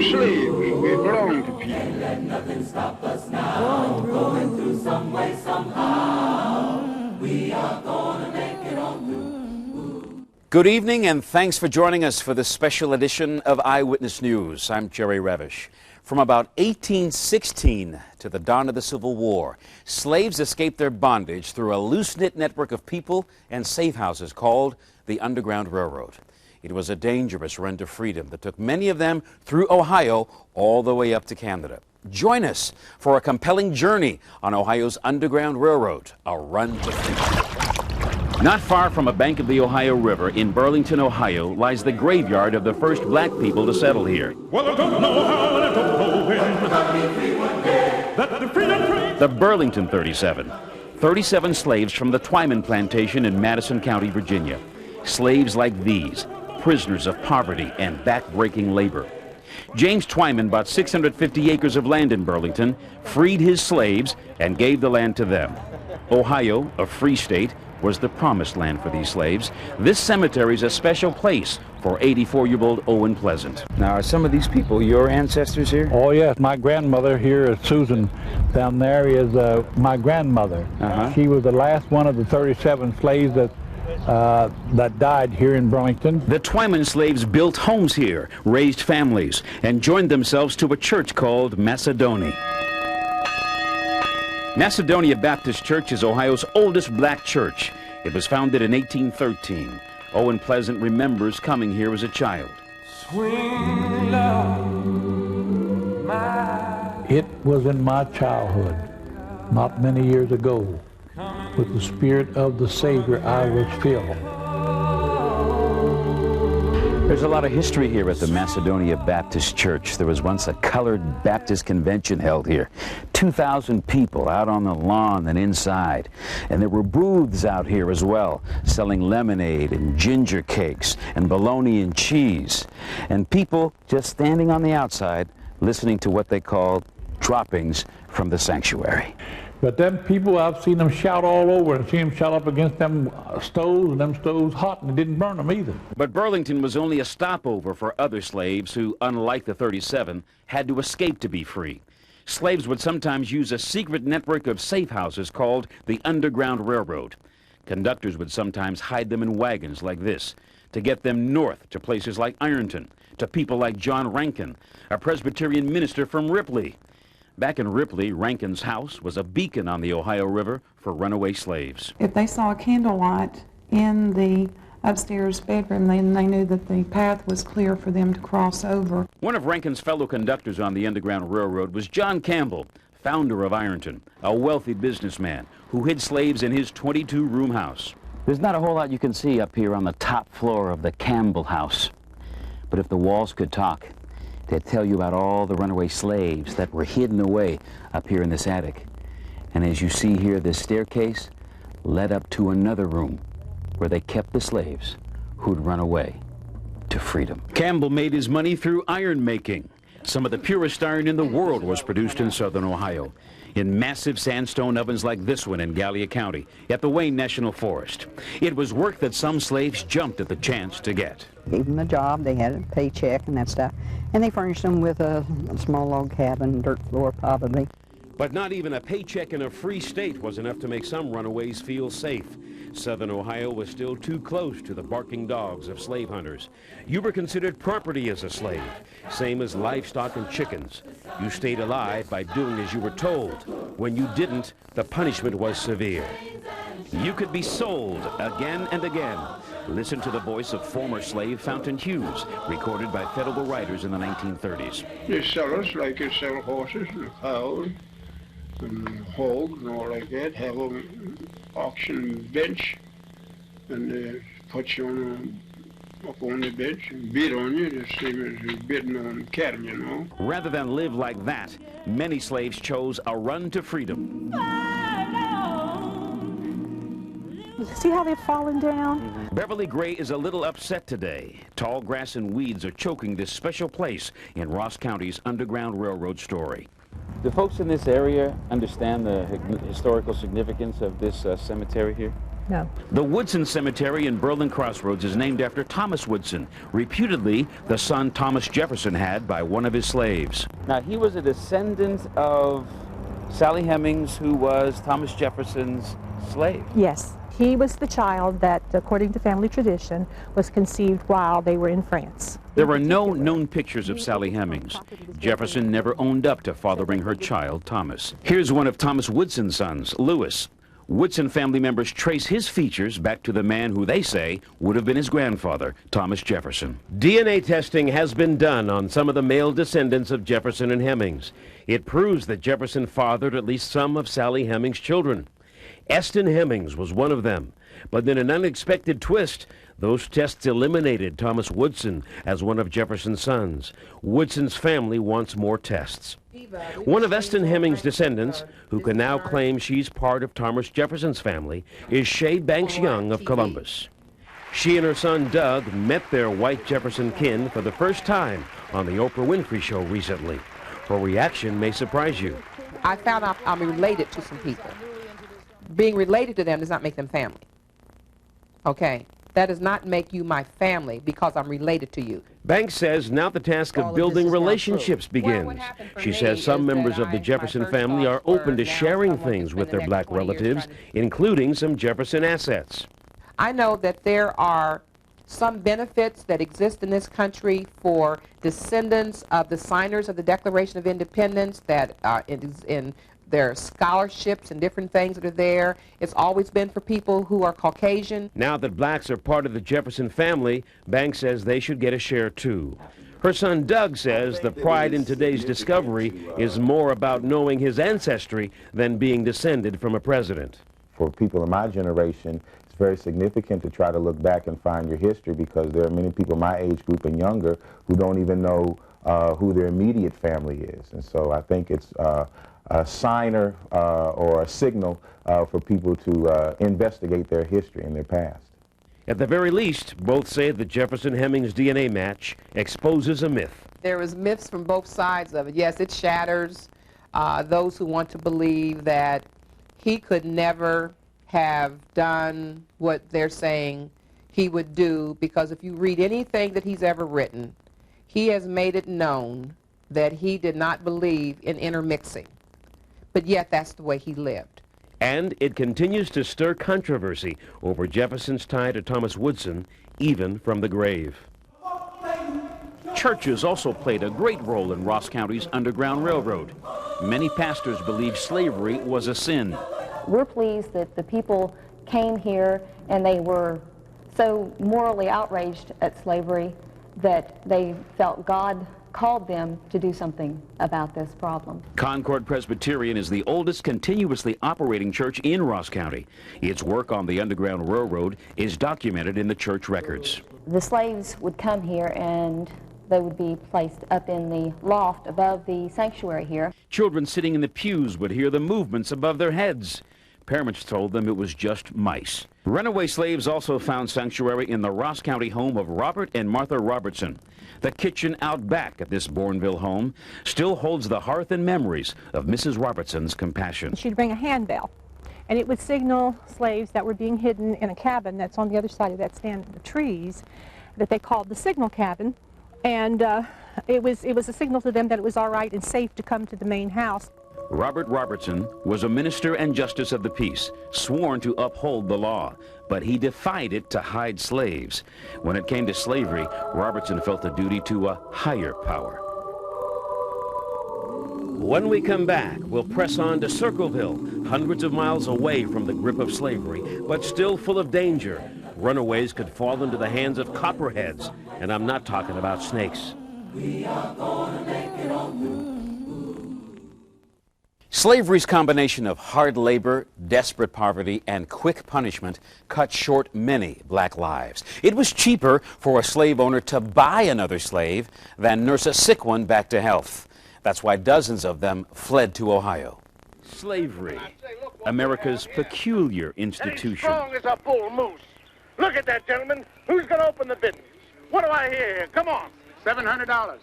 slaves. We belong to people. Can't let nothing stop us now. Going through some way, somehow. We are gonna make it on through. Good evening, and thanks for joining us for this special edition of Eyewitness News. I'm Jerry Revish. From about 1816 to the dawn of the Civil War, slaves escaped their bondage through a loose-knit network of people and safe houses called the Underground Railroad. It was a dangerous run to freedom that took many of them through Ohio all the way up to Canada. Join us for a compelling journey on Ohio's Underground Railroad, a run to freedom. Not far from a bank of the Ohio River in Burlington, Ohio, lies the graveyard of the first black people to settle here. Well, I don't know how and I don't know when. The Burlington 37. 37 slaves from the Twyman plantation in Madison County, Virginia. Slaves like these, prisoners of poverty and back-breaking labor. James Twyman bought 650 acres of land in Burlington, freed his slaves, and gave the land to them. Ohio, a free state, was the promised land for these slaves. This cemetery is a special place for 84-year-old Owen Pleasant. Now, are some of these people your ancestors here? Oh, yes. My grandmother here, Susan, down there is my grandmother. She was the last one of the 37 slaves that died here in Burlington. The Twyman slaves built homes here, raised families, and joined themselves to a church called Macedonia. Macedonia Baptist Church is Ohio's oldest black church. It was founded in 1813. Owen Pleasant remembers coming here as a child. Swing low, It was in my childhood, not many years ago. With the Spirit of the Savior I was filled. There's a lot of history here at the Macedonia Baptist Church. There was once a colored Baptist convention held here. 2,000 people out on the lawn and inside. And there were booths out here as well, selling lemonade and ginger cakes and bologna and cheese. And people just standing on the outside listening to what they called droppings from the sanctuary. But them people, I've seen them shout all over and seen them shout up against them stoves, and them stoves hot, and it didn't burn them either. But Burlington was only a stopover for other slaves who, unlike the 37, had to escape to be free. Slaves would sometimes use a secret network of safe houses called the Underground Railroad. Conductors would sometimes hide them in wagons like this to get them north to places like Ironton, to people like John Rankin, a Presbyterian minister from Ripley. Back in Ripley, Rankin's house was a beacon on the Ohio River for runaway slaves. If they saw a candlelight in the upstairs bedroom, then they knew that the path was clear for them to cross over. One of Rankin's fellow conductors on the Underground Railroad was John Campbell, founder of Ironton, a wealthy businessman who hid slaves in his 22-room house. There's not a whole lot you can see up here on the top floor of the Campbell house. But if the walls could talk, they'd tell you about all the runaway slaves that were hidden away up here in this attic. And as you see here, this staircase led up to another room where they kept the slaves who'd run away to freedom. Campbell made his money through iron making. Some of the purest iron in the world was produced in southern Ohio, in massive sandstone ovens like this one in Gallia County at the Wayne National Forest. It was work that some slaves jumped at the chance to get. Gave them a job, they had a paycheck and that stuff, and they furnished them with a small log cabin, dirt floor probably. But not even a paycheck in a free state was enough to make some runaways feel safe. Southern Ohio was still too close to the barking dogs of slave hunters. You were considered property as a slave, same as livestock and chickens. You stayed alive by doing as you were told. When you didn't, the punishment was severe. You could be sold again and again. Listen to the voice of former slave Fountain Hughes, recorded by federal writers in the 1930s. They sell us like they sell horses and cows and hogs and all like that. Have an auction bench, and they put you up on the bench and bid on you, the same as bidding on cattle, you know. Rather than live like that, many slaves chose a run to freedom. See how they've fallen down? Beverly Gray is a little upset today. Tall grass and weeds are choking this special place in Ross County's Underground Railroad story. Do folks in this area understand the historical significance of this cemetery here? no. The Woodson Cemetery in Berlin Crossroads is named after Thomas Woodson, reputedly the son Thomas Jefferson had by one of his slaves. Now, he was a descendant of Sally Hemings, who was Thomas Jefferson's slave. Yes. He was the child that, according to family tradition, was conceived while they were in France. There are no known pictures of Sally Hemings. Jefferson never owned up to fathering her child, Thomas. Here's one of Thomas Woodson's sons, Lewis. Woodson family members trace his features back to the man who they say would have been his grandfather, Thomas Jefferson. DNA testing has been done on some of the male descendants of Jefferson and Hemings. It proves that Jefferson fathered at least some of Sally Hemings' children. Eston Hemings was one of them. But in an unexpected twist, those tests eliminated Thomas Woodson as one of Jefferson's sons. Woodson's family wants more tests. One of Eston Hemings' descendants, who can now claim she's part of Thomas Jefferson's family, is Shay Banks Young of Columbus. She and her son Doug met their white Jefferson kin for the first time on the Oprah Winfrey Show recently. Her reaction may surprise you. I found out I'm related to some people. Being related to them does not make them family. Okay? That does not make you my family because I'm related to you. Banks says now the task of building relationships begins. She says some members of the Jefferson family are open to sharing things with their black relatives, including some Jefferson assets. I know that there are some benefits that exist in this country for descendants of the signers of the Declaration of Independence, that in their scholarships and different things that are there. It's always been for people who are Caucasian. Now that blacks are part of the Jefferson family, Banks says they should get a share too. Her son Doug says the pride in today's discovery is more about knowing his ancestry than being descended from a president. For people in my generation, it's very significant to try to look back and find your history, because there are many people my age group and younger who don't even know who their immediate family is. And so I think it's a signer or a signal for people to investigate their history and their past. At the very least, both say the Jefferson-Hemings DNA match exposes a myth. There is myths from both sides of it. Yes, it shatters those who want to believe that he could never have done what they're saying he would do, because if you read anything that he's ever written, he has made it known that he did not believe in intermixing. But yet that's the way he lived. And it continues to stir controversy over Jefferson's tie to Thomas Woodson, even from the grave. Churches also played a great role in Ross County's Underground Railroad. Many pastors believed slavery was a sin. We're pleased that the people came here and they were so morally outraged at slavery that they felt God called them to do something about this problem. Concord Presbyterian is the oldest continuously operating church in Ross County. Its work on the Underground Railroad is documented in the church records. The slaves would come here and they would be placed up in the loft above the sanctuary here. Children sitting in the pews would hear the movements above their heads. Parents told them it was just mice. Runaway slaves also found sanctuary in the Ross County home of Robert and Martha Robertson. The kitchen out back at this Bourneville home still holds the hearth and memories of Mrs. Robertson's compassion. She'd ring a handbell, and it would signal slaves that were being hidden in a cabin that's on the other side of that stand of the trees that they called the signal cabin. And it was a signal to them that it was all right and safe to come to the main house. Robert Robertson was a minister and justice of the peace, sworn to uphold the law, but he defied it to hide slaves. When it came to slavery, Robertson felt a duty to a higher power. When we come back, we'll press on to Circleville, hundreds of miles away from the grip of slavery, but still full of danger. Runaways could fall into the hands of copperheads, and I'm not talking about snakes. We are gonna make it on through. Slavery's combination of hard labor, desperate poverty, and quick punishment cut short many black lives. It was cheaper for a slave owner to buy another slave than nurse a sick one back to health. That's why dozens of them fled to Ohio. Slavery, America's peculiar institution. Strong as a bull moose. Look at that, gentlemen. Who's going to open the business? What do I hear here? Come on. $700.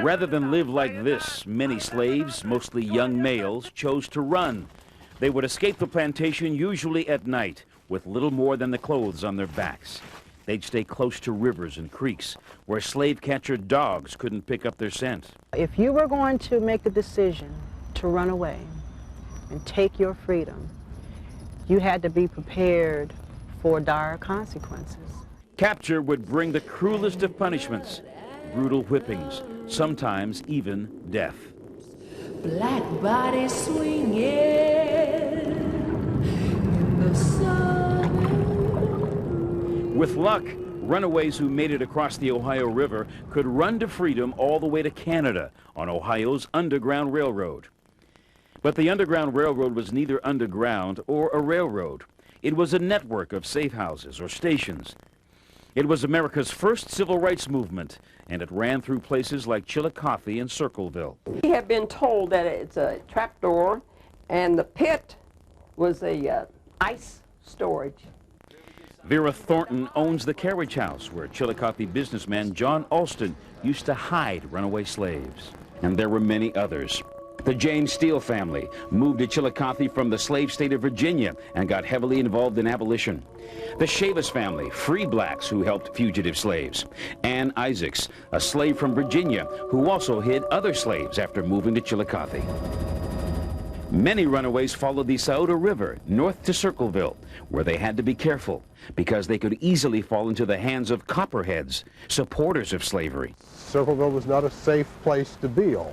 Rather than live like this, many slaves, mostly young males, chose to run. They would escape the plantation usually at night, with little more than the clothes on their backs. They'd stay close to rivers and creeks where slave catcher dogs couldn't pick up their scent. If you were going to make a decision to run away and take your freedom, you had to be prepared for dire consequences. Capture would bring the cruelest of punishments, brutal whippings, sometimes even death. Black body swinging in the sun. With luck, runaways who made it across the Ohio River could run to freedom all the way to Canada on Ohio's Underground Railroad. But the Underground Railroad was neither underground or a railroad. It was a network of safe houses or stations. It was America's first civil rights movement, and it ran through places like Chillicothe and Circleville. We have been told that it's a trapdoor, and the pit was a ice storage. Vera Thornton owns the carriage house where Chillicothe businessman John Alston used to hide runaway slaves. And there were many others. The James Steele family moved to Chillicothe from the slave state of Virginia and got heavily involved in abolition. The Chavis family freed blacks who helped fugitive slaves. Ann Isaacs, a slave from Virginia who also hid other slaves after moving to Chillicothe. Many runaways followed the Scioto River north to Circleville, where they had to be careful because they could easily fall into the hands of copperheads, supporters of slavery. Circleville was not a safe place to be always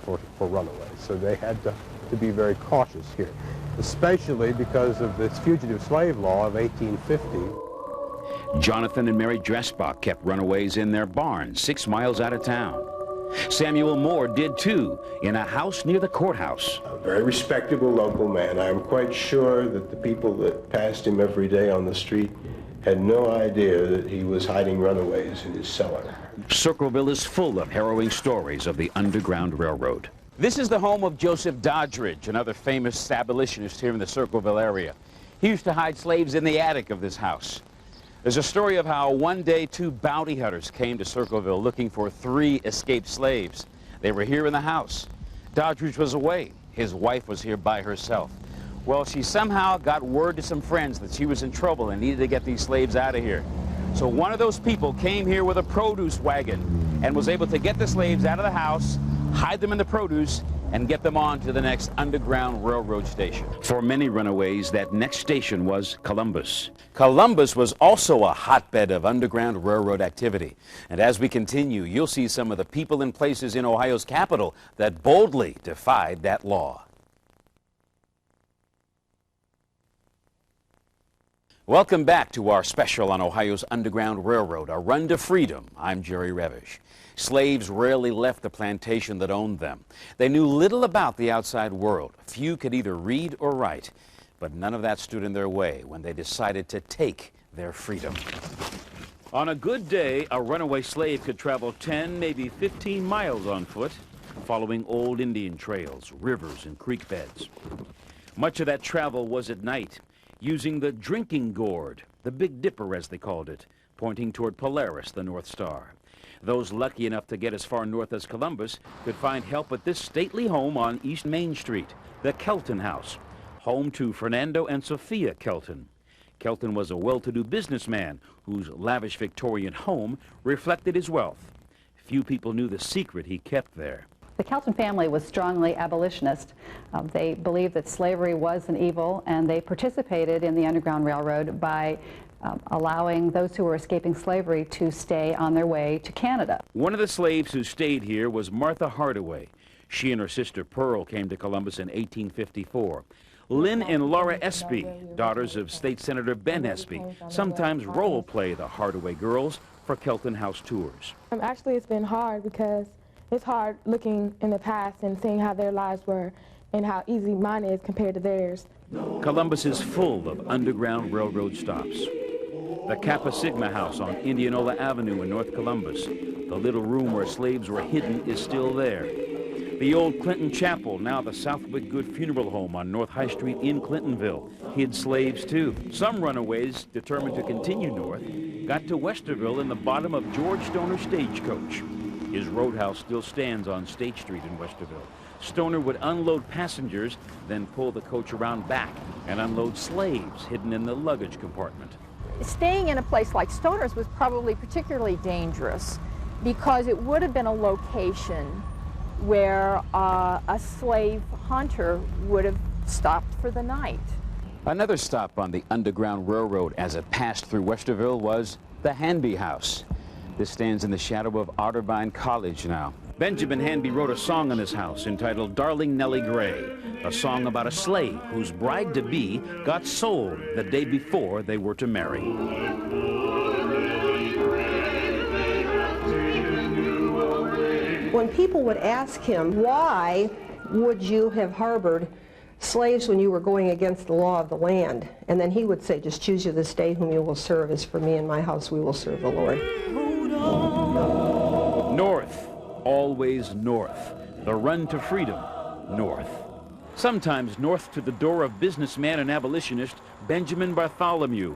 for runaways, so they had to be very cautious here, especially because of this fugitive slave law of 1850. Jonathan and Mary Dressbach kept runaways in their barn 6 miles out of town. Samuel Moore did too, in a house near the courthouse. A very respectable local man. I'm quite sure that the people that passed him every day on the street had no idea that he was hiding runaways in his cellar. Circleville is full of harrowing stories of the Underground Railroad. This is the home of Joseph Doddridge, another famous abolitionist here in the Circleville area. He used to hide slaves in the attic of this house. There's a story of how one day 2 bounty hunters came to Circleville looking for 3 escaped slaves. They were here in the house. Doddridge was away. His wife was here by herself. Well, she somehow got word to some friends that she was in trouble and needed to get these slaves out of here. So one of those people came here with a produce wagon and was able to get the slaves out of the house, hide them in the produce, and get them on to the next Underground Railroad station. For many runaways, that next station was Columbus. Columbus was also a hotbed of Underground Railroad activity. And as we continue, you'll see some of the people and places in Ohio's capital that boldly defied that law. Welcome back to our special on Ohio's Underground Railroad, A Run to Freedom. I'm Jerry Revish. Slaves rarely left the plantation that owned them. They knew little about the outside world. Few could either read or write, but none of that stood in their way when they decided to take their freedom. On a good day, a runaway slave could travel 10, maybe 15 miles on foot, following old Indian trails, rivers, and creek beds. Much of that travel was at night, using the drinking gourd, the Big Dipper as they called it, pointing toward Polaris, the North Star. Those lucky enough to get as far north as Columbus could find help at this stately home on East Main Street, the Kelton House, home to Fernando and Sophia Kelton. Kelton was a well-to-do businessman whose lavish Victorian home reflected his wealth. Few people knew the secret he kept there. The Kelton family was strongly abolitionist. They believed that slavery was an evil, and they participated in the Underground Railroad by allowing those who were escaping slavery to stay on their way to Canada. One of the slaves who stayed here was Martha Hardaway. She and her sister Pearl came to Columbus in 1854. Lynn and Laura Espy, daughters of State Senator Ben Espy, sometimes role-play the Hardaway girls for Kelton House tours. Actually, it's been hard because it's hard looking in the past and seeing how their lives were and how easy mine is compared to theirs. Columbus is full of Underground Railroad stops. The Kappa Sigma House on Indianola Avenue in North Columbus. The little room where slaves were hidden is still there. The old Clinton Chapel, now the Southwick Good Funeral Home on North High Street in Clintonville, hid slaves too. Some runaways, determined to continue north, got to Westerville in the bottom of George Stoner's stagecoach. His roadhouse still stands on State Street in Westerville. Stoner would unload passengers, then pull the coach around back and unload slaves hidden in the luggage compartment. Staying in a place like Stoner's was probably particularly dangerous because it would have been a location where a slave hunter would have stopped for the night. Another stop on the Underground Railroad as it passed through Westerville was the Hanby House. This stands in the shadow of Otterbein College now. Benjamin Hanby wrote a song on this house entitled Darling Nellie Gray, a song about a slave whose bride-to-be got sold the day before they were to marry. When people would ask him, why would you have harbored slaves when you were going against the law of the land? And then he would say, just choose you this day whom you will serve. As for me and my house, we will serve the Lord. North. Always north. The run to freedom, north. Sometimes north to the door of businessman and abolitionist Benjamin Bartholomew.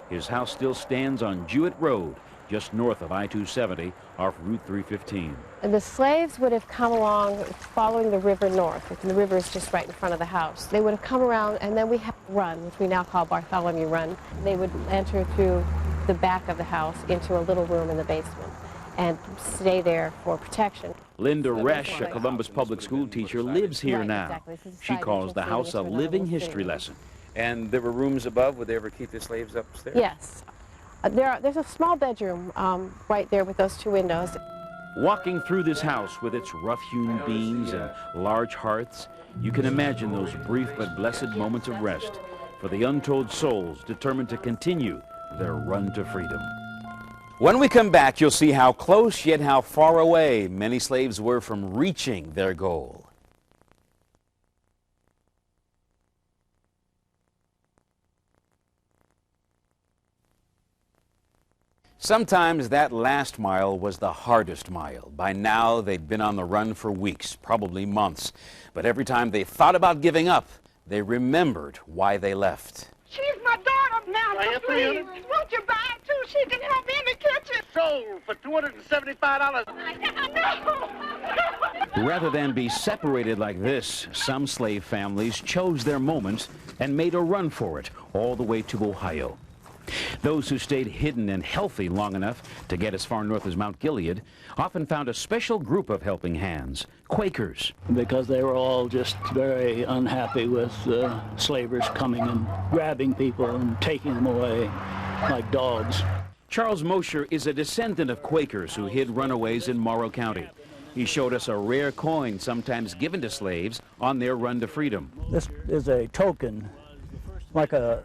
His house still stands on Jewett Road, just north of I-270 off Route 315. The slaves would have come along following the river north, and the river is just right in front of the house. They would have come around, and then we have a run, which we now call Bartholomew Run. They would enter through the back of the house into a little room in the basement and stay there for protection. Linda Resch, a Columbus public school teacher, lives here now. She calls the house a living history lesson. And there were rooms above. Would they ever keep the slaves upstairs? Yes. There's a small bedroom right there with those two windows. Walking through this house with its rough-hewn beams and large hearths, you can imagine those brief but blessed moments of rest for the untold souls determined to continue their run to freedom. When we come back, you'll see how close yet how far away many slaves were from reaching their goal. Sometimes that last mile was the hardest mile. By now, they'd been on the run for weeks, probably months. But every time they thought about giving up, they remembered why they left. She's my daughter now, please. Won't you buy it too? She can help me in the kitchen. Sold for $275. Rather than be separated like this, some slave families chose their moment and made a run for it all the way to Ohio. Those who stayed hidden and healthy long enough to get as far north as Mount Gilead often found a special group of helping hands, Quakers. Because they were all just very unhappy with slavers coming and grabbing people and taking them away like dogs. Charles Mosher is a descendant of Quakers who hid runaways in Morrow County. He showed us a rare coin sometimes given to slaves on their run to freedom. This is a token, like a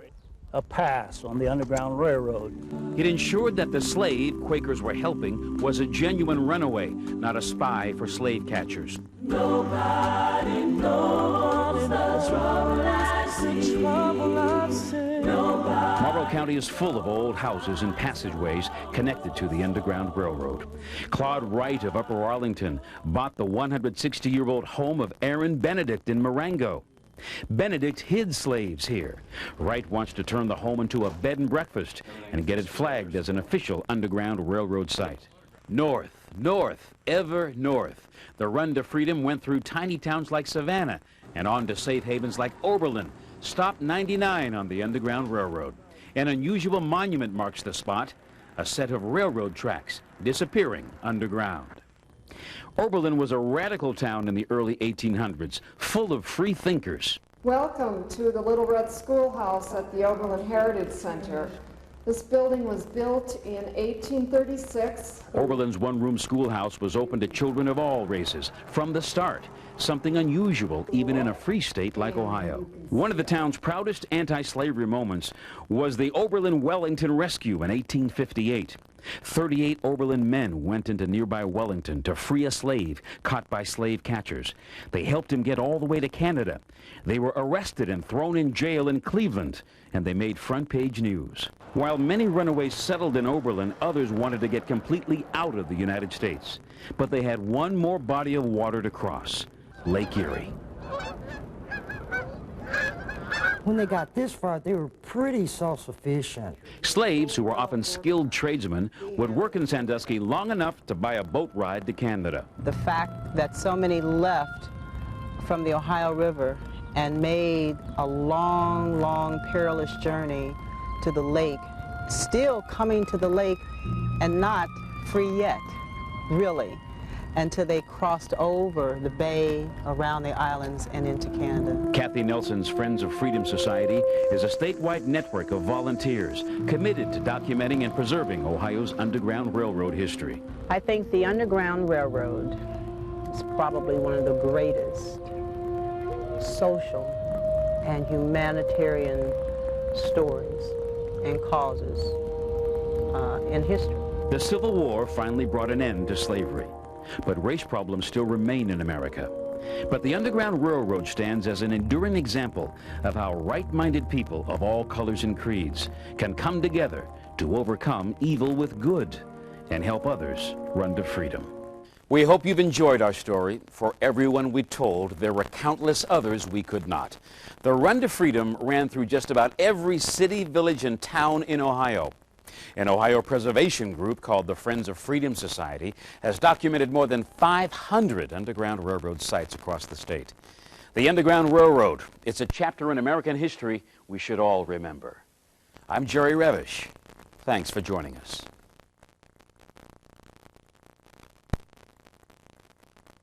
pass on the Underground Railroad. It ensured that the slave Quakers were helping was a genuine runaway, not a spy for slave catchers. Nobody knows the trouble I see. Morrow County is full of old houses and passageways connected to the Underground Railroad. Claude Wright of Upper Arlington bought the 160-year-old home of Aaron Benedict in Marengo. Benedict hid slaves here. Wright wants to turn the home into a bed and breakfast and get it flagged as an official Underground Railroad site. North, north, ever north. The run to freedom went through tiny towns like Savannah and on to safe havens like Oberlin. Stop 99 on the Underground Railroad. An unusual monument marks the spot, a set of railroad tracks disappearing underground. Oberlin was a radical town in the early 1800s, full of free thinkers. Welcome to the Little Red Schoolhouse at the Oberlin Heritage Center. This building was built in 1836. Oberlin's one-room schoolhouse was open to children of all races from the start, something unusual even in a free state like Ohio. One of the town's proudest anti-slavery moments was the Oberlin Wellington Rescue in 1858. 38 Oberlin men went into nearby Wellington to free a slave caught by slave catchers. They helped him get all the way to Canada. They were arrested and thrown in jail in Cleveland, and they made front-page news. While many runaways settled in Oberlin, others wanted to get completely out of the United States. But they had one more body of water to cross, Lake Erie. When they got this far, they were pretty self-sufficient. Slaves, who were often skilled tradesmen, would work in Sandusky long enough to buy a boat ride to Canada. The fact that so many left from the Ohio River and made a long, long, perilous journey to the lake, still coming to the lake and not free yet, really, until they crossed over the bay, around the islands, and into Canada. Kathy Nelson's Friends of Freedom Society is a statewide network of volunteers committed to documenting and preserving Ohio's Underground Railroad history. I think the Underground Railroad is probably one of the greatest social and humanitarian stories and causes in history. The Civil War finally brought an end to slavery, but race problems still remain in America. But the Underground Railroad stands as an enduring example of how right-minded people of all colors and creeds can come together to overcome evil with good and help others run to freedom. We hope you've enjoyed our story. For everyone we told, there were countless others we could not. The Run to Freedom ran through just about every city, village, and town in Ohio. An Ohio preservation group called the Friends of Freedom Society has documented more than 500 Underground Railroad sites across the state. The Underground Railroad, it's a chapter in American history we should all remember. I'm Jerry Revish. Thanks for joining us.